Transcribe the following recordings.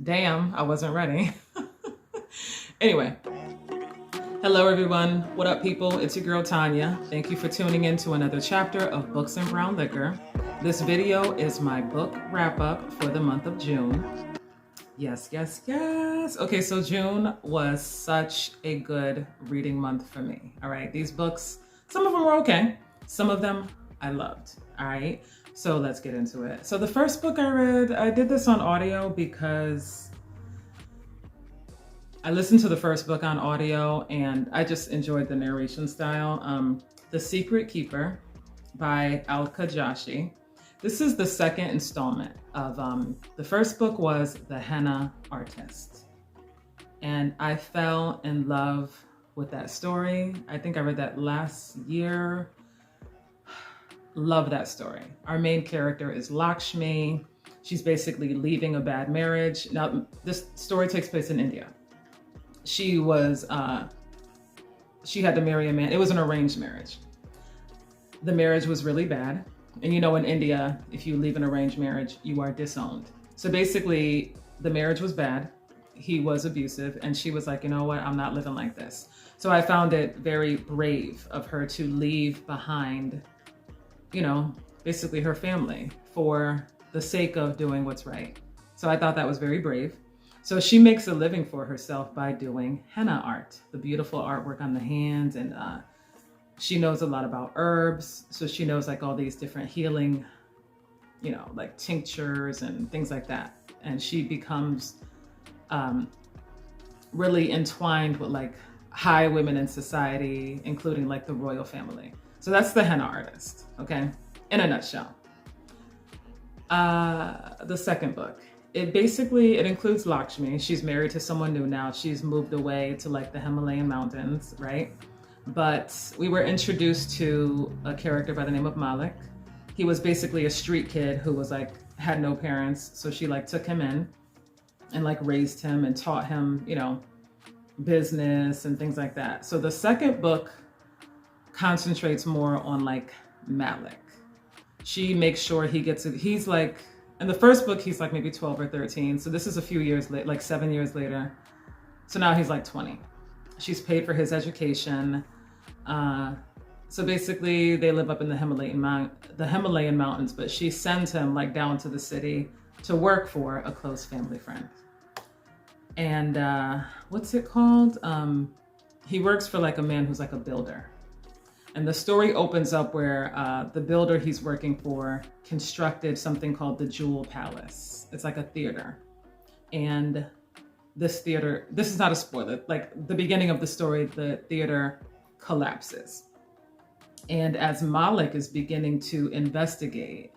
Damn, I wasn't ready. Anyway, hello everyone. What up, people? It's your girl Tanya. Thank you for tuning in to another chapter of Books and Brown Liquor. This video is my book wrap up for the month of June. Yes, yes, yes. Okay, so June was such a good reading month for me. All right, these books, some of them were okay. Some of them I loved. All right, so let's get into it. So the first book I read, I did this on audio because I listened to the first book on audio and I just enjoyed the narration style. The Secret Keeper by Alka Joshi. This is the second installment of, the first book was The Henna Artist. And I fell in love with that story. I think I read that last year. Love that story. Our main character is Lakshmi. She's basically leaving a bad marriage. Now, this story takes place in India. She had to marry a man. It was an arranged marriage. The marriage was really bad. And you know, in India, if you leave an arranged marriage, you are disowned. So basically, the marriage was bad. He was abusive. And she was like, you know what? I'm not living like this. So I found it very brave of her to leave behind, you know, basically her family for the sake of doing what's right. So I thought that was very brave. So she makes a living for herself by doing henna art, the beautiful artwork on the hands. And she knows a lot about herbs. So she knows like all these different healing, you know, like tinctures and things like that. And she becomes really entwined with like high women in society, including like the royal family. So that's the henna artist, okay? In a nutshell. The second book. It includes Lakshmi. She's married to someone new now. She's moved away to like the Himalayan mountains, right? But we were introduced to a character by the name of Malik. He was basically a street kid who was like, had no parents. So she like took him in and like raised him and taught him, you know, business and things like that. So the second book concentrates more on like Malik. She makes sure he gets it. He's like, in the first book, he's like maybe 12 or 13. So this is a few years later, like 7 years later. So now he's like 20. She's paid for his education. So basically they live up in the Himalayan mountains, but she sends him like down to the city to work for a close family friend. And what's it called? He works for like a man who's like a builder. And the story opens up where the builder he's working for constructed something called the Jewel Palace. It's like a theater. And this is not a spoiler, like the beginning of the story, the theater collapses. And as Malik is beginning to investigate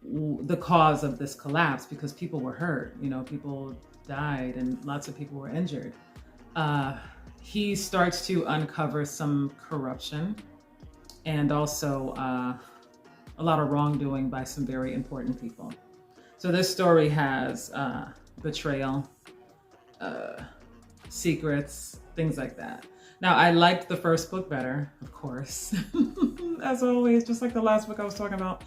the cause of this collapse, because people were hurt, you know, people died and lots of people were injured, he starts to uncover some corruption and also a lot of wrongdoing by some very important people. So this story has betrayal, secrets, things like that. Now, I liked the first book better, of course, as always, just like the last book I was talking about.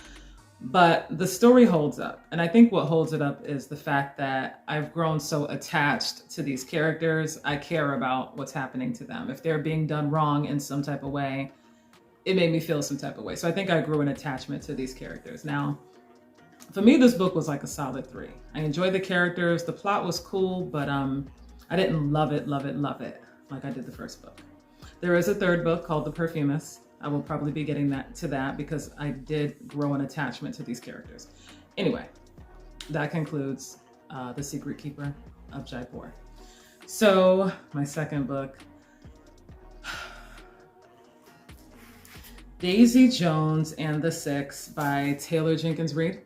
But the story holds up. And I think what holds it up is the fact that I've grown so attached to these characters. I care about what's happening to them. If they're being done wrong in some type of way, it made me feel some type of way. So I think I grew an attachment to these characters. Now, for me, this book was like a solid 3. I enjoyed the characters. The plot was cool, but I didn't love it like I did the first book. There is a third book called The Perfumist. I will probably be getting to that because I did grow an attachment to these characters. Anyway, that concludes The Secret Keeper of Jaipur. So my second book, Daisy Jones and the Six by Taylor Jenkins Reid.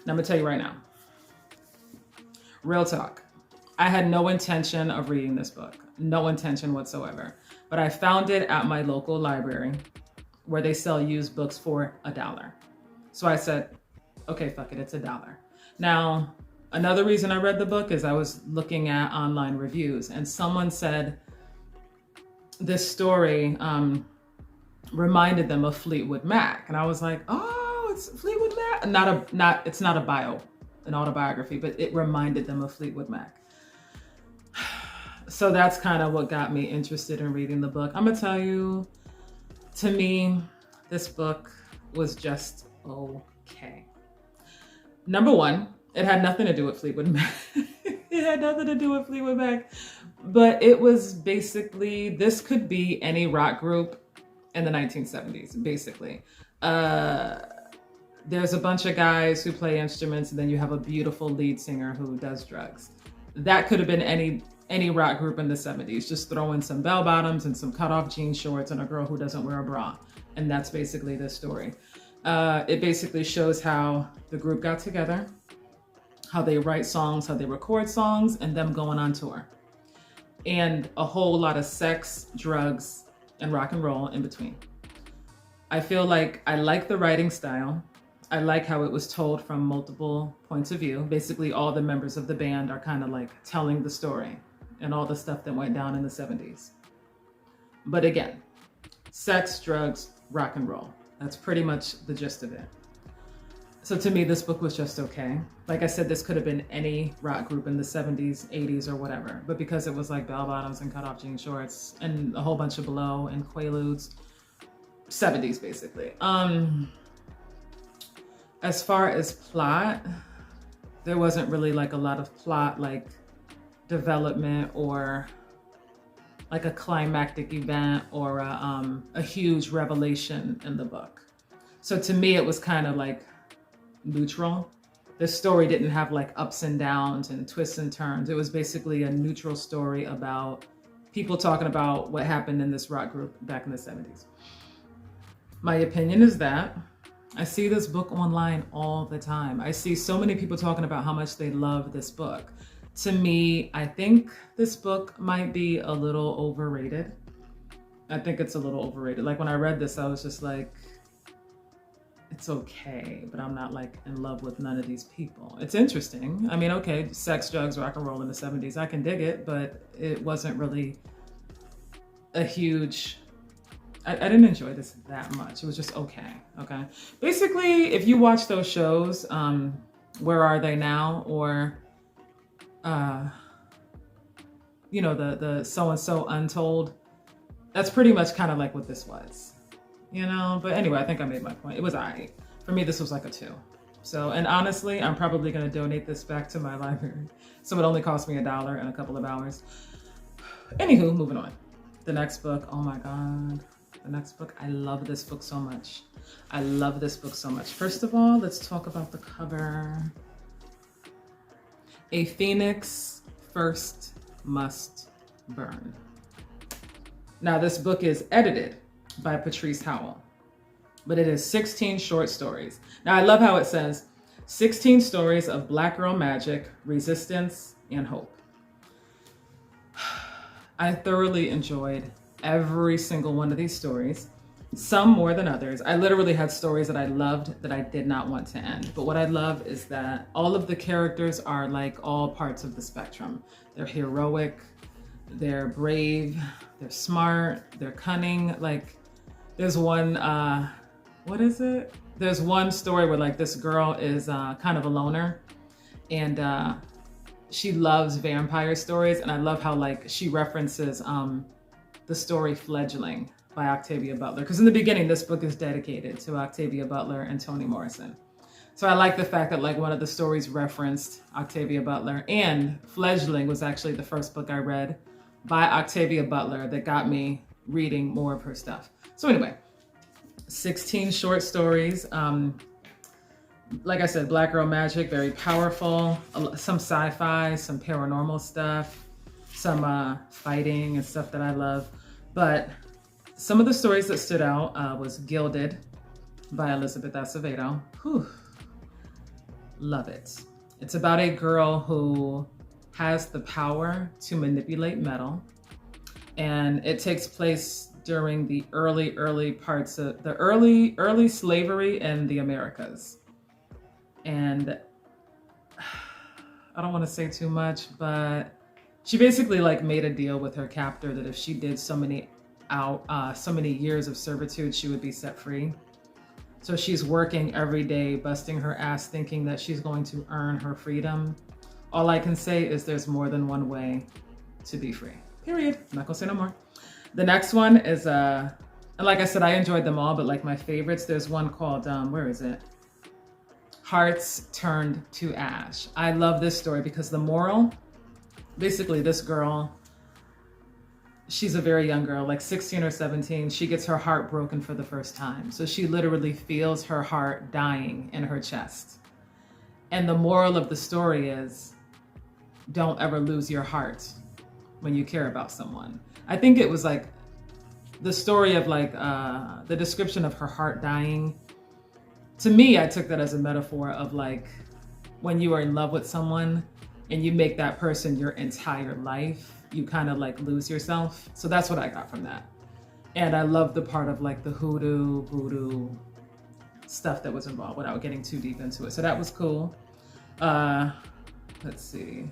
Now I'm gonna tell you right now, real talk. I had no intention of reading this book, no intention whatsoever. But I found it at my local library where they sell used books for $1. So I said, okay, fuck it, it's $1. Now, another reason I read the book is I was looking at online reviews and someone said this story reminded them of Fleetwood Mac. And I was like, oh, it's Fleetwood Mac. It's not a an autobiography, but it reminded them of Fleetwood Mac. So that's kind of what got me interested in reading the book. I'm gonna tell you, to me, this book was just okay. Number one, it had nothing to do with Fleetwood Mac. It had nothing to do with Fleetwood Mac, but it was basically, this could be any rock group in the 1970s, basically. There's a bunch of guys who play instruments, and then you have a beautiful lead singer who does drugs. That could have been any rock group in the 70s. Just throw in some bell bottoms and some cutoff jean shorts and a girl who doesn't wear a bra. And that's basically the story. It basically shows how the group got together, how they write songs, how they record songs, and them going on tour. And a whole lot of sex, drugs, and rock and roll in between. I feel like I like the writing style. I like how it was told from multiple points of view. Basically, all the members of the band are kind of like telling the story and all the stuff that went down in the 70s. But again, sex, drugs, rock and roll. That's pretty much the gist of it. So to me, this book was just okay. Like I said, this could have been any rock group in the 70s, 80s, or whatever. But because it was like bell bottoms and cutoff jean shorts and a whole bunch of below and quaaludes, 70s basically. As far as plot, there wasn't really like a lot of plot, like development or like a climactic event or a huge revelation in the book. So to me, it was kind of like neutral. The story didn't have like ups and downs and twists and turns. It was basically a neutral story about people talking about what happened in this rock group back in the 70s. My opinion is that I see this book online all the time. I see so many people talking about how much they love this book. To me, I think this book might be a little overrated. I think it's a little overrated. Like when I read this, I was just like, it's okay, but I'm not like in love with none of these people. It's interesting. I mean, okay, sex, drugs, rock and roll in the 70s, I can dig it, but it wasn't really a huge, I didn't enjoy this that much. It was just okay, okay? Basically, if you watch those shows, Where Are They Now? Or, you know, the So-and-so Untold, that's pretty much kind of like what this was, you know? But anyway, I think I made my point. It was all right. For me, this was like a 2. So, and honestly, I'm probably gonna donate this back to my library. So it only cost me $1 and a couple of hours. Anywho, moving on. The next book, oh my God. The next book, I love this book so much. I love this book so much. First of all, let's talk about the cover. A phoenix first must burn. Now, this book is edited by Patrice Howell, but it is 16 short stories. Now, I love how it says 16 stories of Black girl magic, resistance, and hope. I thoroughly enjoyed every single one of these stories, some more than others. I literally had stories that I loved that I did not want to end. But what I love is that all of the characters are like all parts of the spectrum. They're heroic, they're brave, they're smart, they're cunning. Like there's one, what is it? There's one story where like this girl is kind of a loner and she loves vampire stories. And I love how like she references the story Fledgling by Octavia Butler. Because in the beginning, this book is dedicated to Octavia Butler and Toni Morrison. So I like the fact that like one of the stories referenced Octavia Butler, and Fledgling was actually the first book I read by Octavia Butler that got me reading more of her stuff. So anyway, 16 short stories. Like I said, Black girl magic, very powerful, some sci-fi, some paranormal stuff, some fighting and stuff that I love. But some of the stories that stood out was Gilded by Elizabeth Acevedo. Whew. Love it. It's about a girl who has the power to manipulate metal. And it takes place during the early parts of the early slavery in the Americas. And I don't want to say too much, but she basically like made a deal with her captor that if she did so many years of servitude, she would be set free. So she's working every day, busting her ass, thinking that she's going to earn her freedom. All I can say is there's more than one way to be free. Period. I'm not gonna say no more. The next one is, and like I said, I enjoyed them all, but like my favorites, there's one called, where is it? Hearts Turned to Ash. I love this story because the moral, basically this girl, she's a very young girl, like 16 or 17. She gets her heart broken for the first time. So she literally feels her heart dying in her chest. And the moral of the story is, don't ever lose your heart when you care about someone. I think it was like the story of like the description of her heart dying. To me, I took that as a metaphor of like when you are in love with someone and you make that person your entire life, you kind of like lose yourself. So that's what I got from that. And I love the part of like the voodoo stuff that was involved without getting too deep into it. So that was cool. Let's see.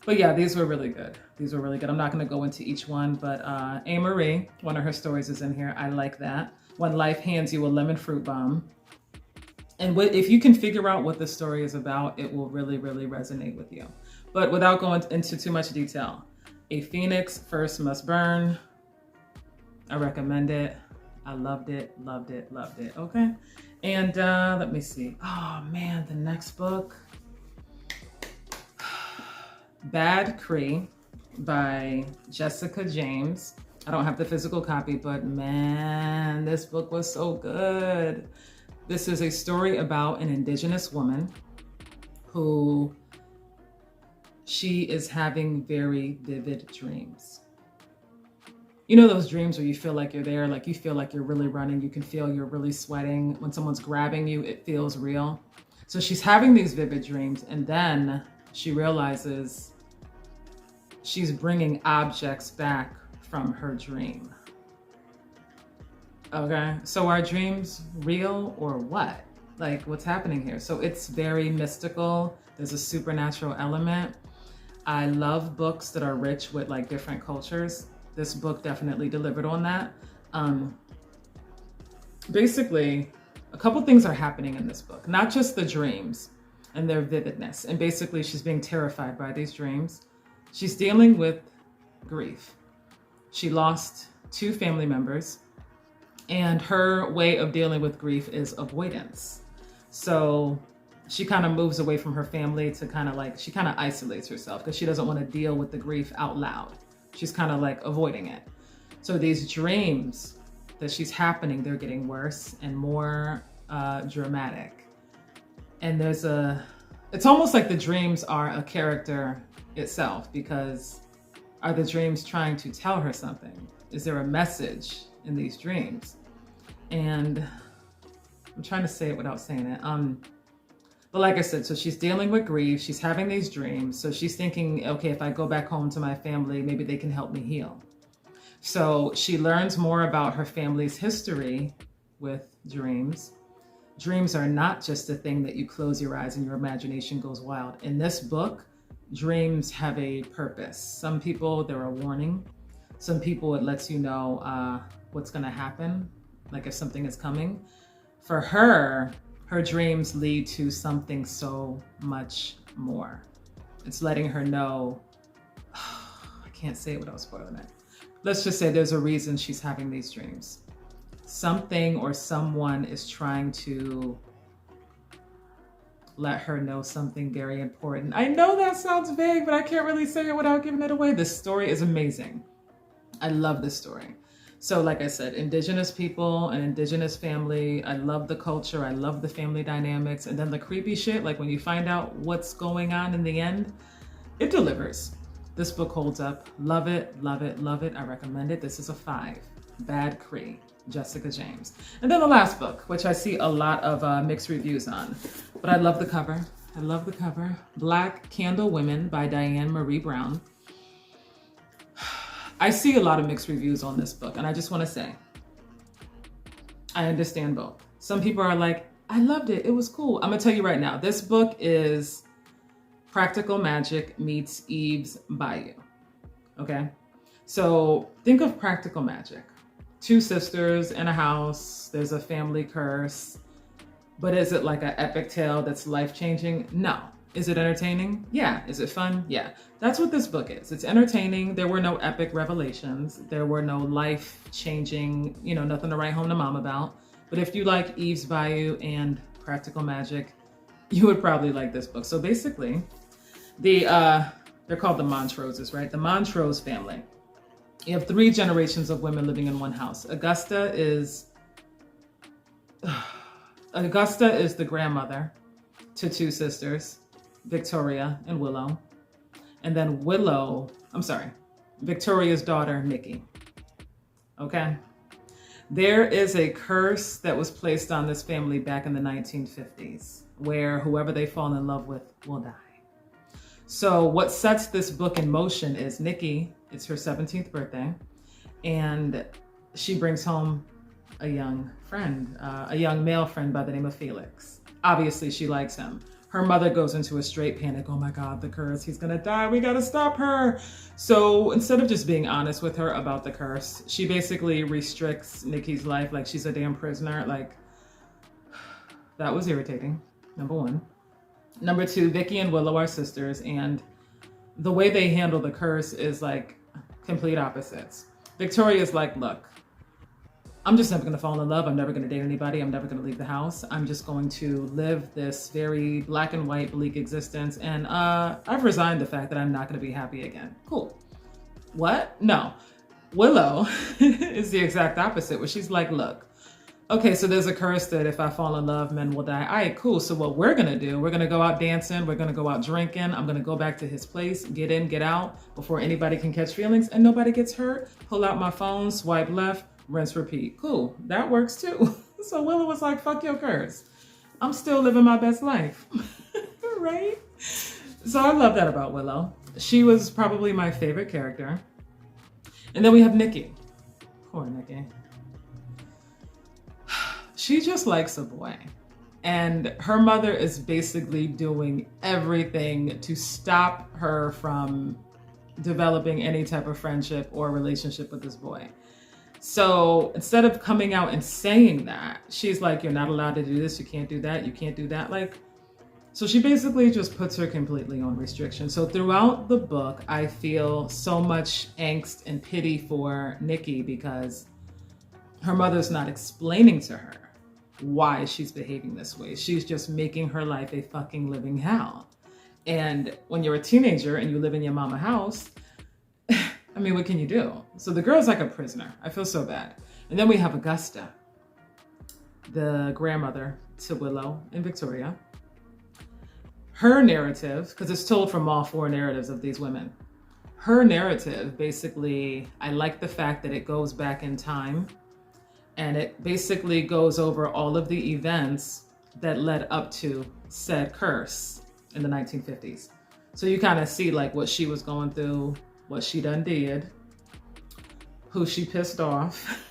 But yeah, these were really good. These were really good. I'm not going to go into each one, but A. Marie, one of her stories is in here. I like that. When life hands you a lemon fruit bomb. And if you can figure out what the story is about, it will really, really resonate with you. But without going into too much detail, A Phoenix First Must Burn. I recommend it. I loved it, loved it, loved it. Okay. And let me see. Oh man, the next book. Bad Cree by Jessica James. I don't have the physical copy, but man, this book was so good. This is a story about an indigenous woman who she is having very vivid dreams. You know those dreams where you feel like you're there, like you feel like you're really running, you can feel you're really sweating. When someone's grabbing you, it feels real. So she's having these vivid dreams, and then she realizes she's bringing objects back from her dream. Okay, so are dreams real or what? Like, what's happening here? So it's very mystical. There's a supernatural element. I love books that are rich with like different cultures. This book definitely delivered on that. Basically, a couple things are happening in this book, not just the dreams and their vividness. And basically, she's being terrified by these dreams. She's dealing with grief. She lost 2 family members. And her way of dealing with grief is avoidance. So she kind of moves away from her family to kind of like, she kind of isolates herself because she doesn't want to deal with the grief out loud. She's kind of like avoiding it. So these dreams that she's happening, they're getting worse and more dramatic. And it's almost like the dreams are a character itself, because are the dreams trying to tell her something? Is there a message in these dreams? And I'm trying to say it without saying it. But like I said, so she's dealing with grief. She's having these dreams. So she's thinking, okay, if I go back home to my family, maybe they can help me heal. So she learns more about her family's history with dreams. Dreams are not just a thing that you close your eyes and your imagination goes wild. In this book, dreams have a purpose. Some people, they're a warning. Some people, it lets you know what's going to happen, like if something is coming. For her, her dreams lead to something so much more. It's letting her know, I can't say it without spoiling it. Let's just say there's a reason she's having these dreams. Something or someone is trying to let her know something very important. I know that sounds vague, but I can't really say it without giving it away. This story is amazing. I love this story. So like I said, indigenous people, an indigenous family. I love the culture. I love the family dynamics. And then the creepy shit, like when you find out what's going on in the end, it delivers. This book holds up. Love it, love it, love it. I recommend it. This is a 5. Bad Cree, Jessica James. And then the last book, which I see a lot of mixed reviews on, but I love the cover. I love the cover. Black Candle Women by Diane Marie Brown. I see a lot of mixed reviews on this book, and I just want to say, I understand both. Some people are like, I loved it. It was cool. I'm going to tell you right now, this book is Practical Magic meets Eve's Bayou. Okay? So think of Practical Magic. two sisters in a house. There's a family curse. But is it like an epic tale that's life-changing? No. Is it entertaining? Yeah. Is it fun? Yeah. That's what this book is. It's entertaining. There were no epic revelations. There were no life-changing, nothing to write home to mom about. But if you like Eve's Bayou and practical magic, you would probably like this book. So basically, they're called the Montroses, right? The Montrose family. You have 3 generations of women living in one house. Augusta is the grandmother to 2 sisters, Victoria and Willow. And then Victoria's daughter, Nikki. Okay? There is a curse that was placed on this family back in the 1950s, where whoever they fall in love with will die. So what sets this book in motion is Nikki, it's her 17th birthday, and she brings home a young friend, a young male friend by the name of Felix. Obviously, she likes him. Her mother goes into a straight panic. Oh my God, the curse, he's gonna die. We gotta stop her. So instead of just being honest with her about the curse, she basically restricts Nikki's life like she's a damn prisoner. Like, that was irritating, number 1. Number 2, Vicky and Willow are sisters, and the way they handle the curse is like complete opposites. Victoria's like, look, I'm just never gonna fall in love. I'm never gonna date anybody. I'm never gonna leave the house. I'm just going to live this very black and white, bleak existence. And I've resigned the fact that I'm not gonna be happy again. Cool. What? No. Willow is the exact opposite, where she's like, look, okay, so there's a curse that if I fall in love, men will die. All right, cool. So what we're gonna do, we're gonna go out dancing. We're gonna go out drinking. I'm gonna go back to his place, get in, get out before anybody can catch feelings and nobody gets hurt. Pull out my phone, swipe left, rinse, repeat. Cool, that works too. So Willow was like, fuck your curse. I'm still living my best life, right? So I love that about Willow. She was probably my favorite character. And then we have Nikki. Poor Nikki. She just likes a boy. And her mother is basically doing everything to stop her from developing any type of friendship or relationship with this boy. So instead of coming out and saying that, she's like, you're not allowed to do this, you can't do that, you can't do that. Like, so she basically just puts her completely on restriction. So throughout the book, I feel so much angst and pity for Nikki because her mother's not explaining to her why she's behaving this way. She's just making her life a fucking living hell. And when you're a teenager and you live in your mama house, I mean, what can you do? So the girl's like a prisoner. I feel so bad. And then we have Augusta, the grandmother to Willow and Victoria. Her narrative, because it's told from all 4 narratives of these women. Her narrative, basically, I like the fact that it goes back in time and it basically goes over all of the events that led up to said curse in the 1950s. So you kind of see like what she was going through, what she done did, who she pissed off,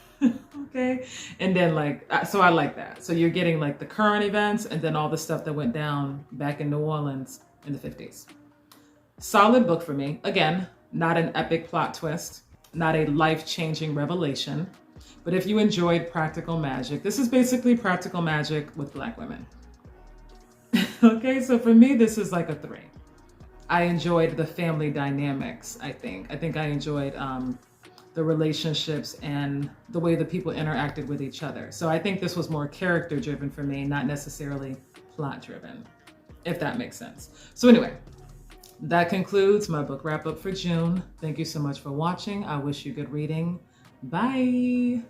okay? And then like, so I like that. So you're getting like the current events and then all the stuff that went down back in New Orleans in the 50s. Solid book for me. Again, not an epic plot twist, not a life-changing revelation, but if you enjoyed practical magic, this is basically practical magic with Black women. Okay, so for me, this is like a 3. I enjoyed the family dynamics, I think. I enjoyed the relationships and the way the people interacted with each other. So I think this was more character driven for me, not necessarily plot driven, if that makes sense. So anyway, that concludes my book wrap up for June. Thank you so much for watching. I wish you good reading. Bye.